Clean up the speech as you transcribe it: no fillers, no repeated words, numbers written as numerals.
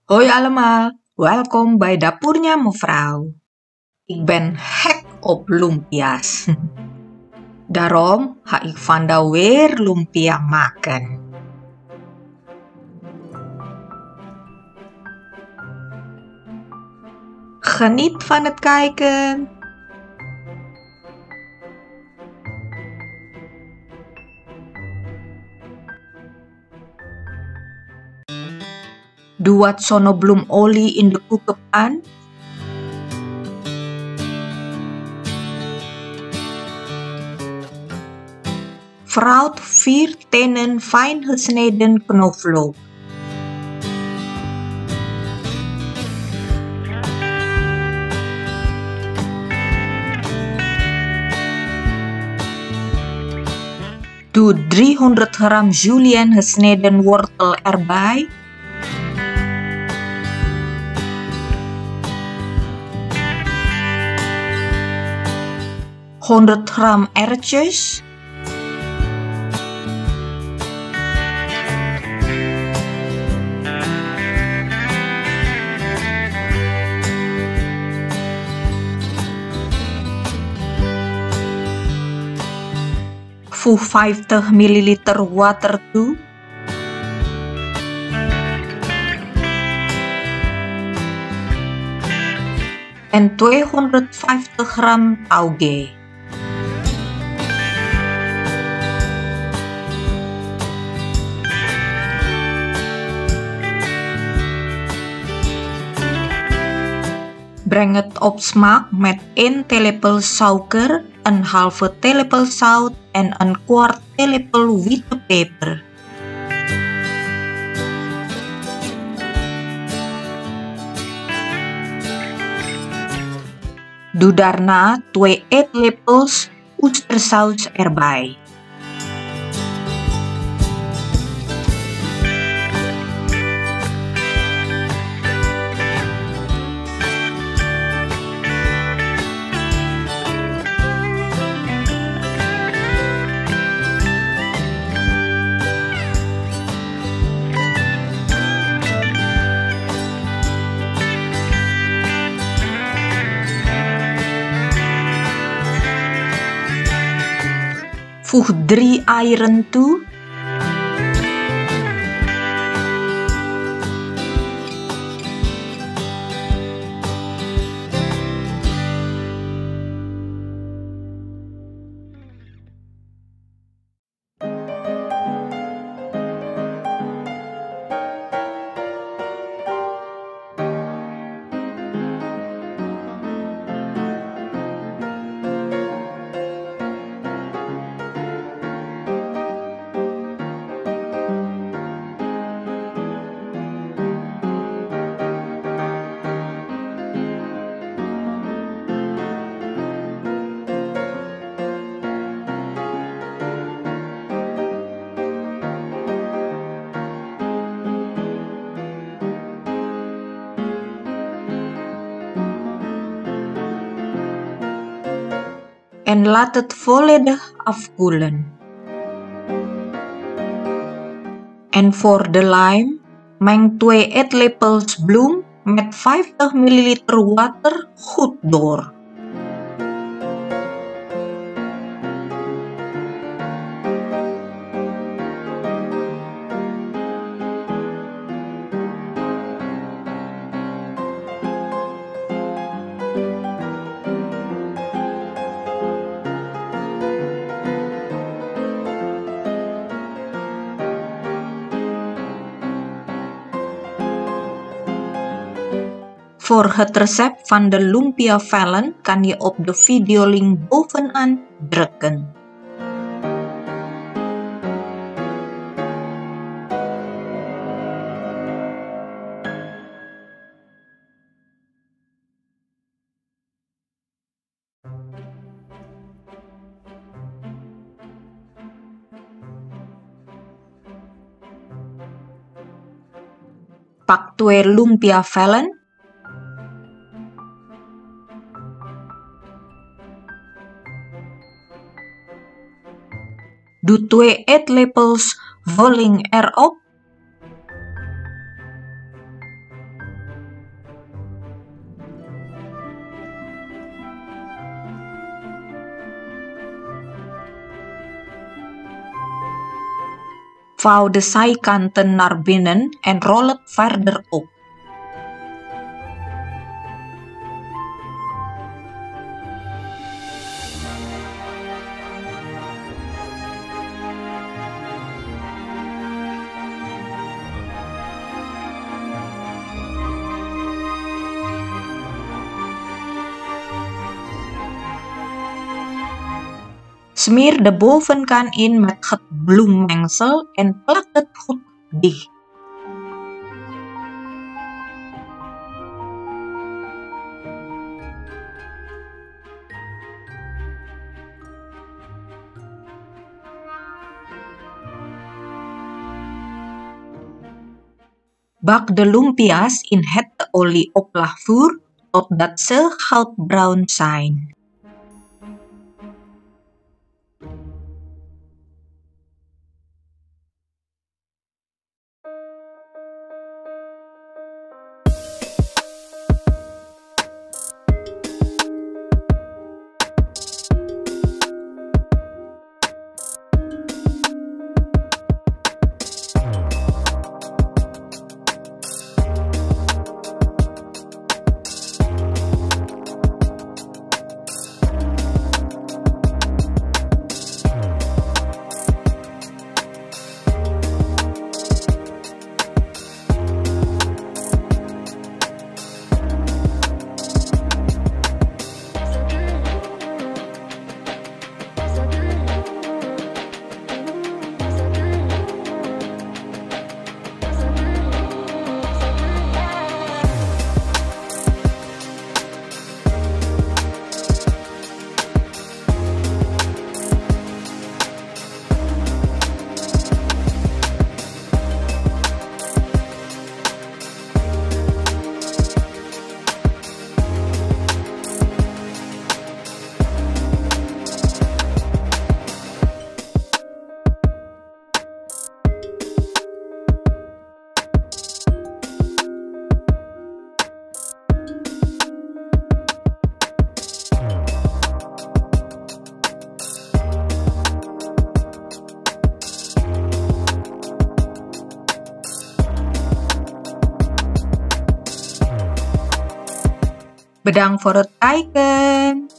Hoi allemaal, welkom bij dapurnya mevrouw. Ik ben gek op lumpia's. Daarom ga ik vandaag weer lumpia maken. Geniet van het kijken. Doe wat zonnebloemolie in de koekenpan. Verhoud 4 tenen fijn gesneden knoflook. Doe 300 gram julienne gesneden wortel erbij. ...100 gram erwtjes, voeg 50 ml water toe. En 250 gram tauge. Breng het op smaak met 1 theelepel suiker, een halve theelepel zout en een kwart theelepel witte peper. Doe daarna 2 eetlepels oestersaus erbij. Voeg 3 eieren toe. En laat het volledig afkoelen. En voor de lijm, meng 2 eetlepels bloem met 50 ml water goed door. Voor het recept van de lumpia vellen kan je op de videolink bovenaan drukken. Pak 2 lumpia vellen. Doe 2 eetlepels vulling erop. Vouw de zijkanten naar binnen en rol het verder op. Smeer de bovenkant in met het bloemmengsel en plak het goed dicht. Bak de lumpia's in het olieopslagvuur totdat ze goudbruin zijn. Bedankt voor het kijken.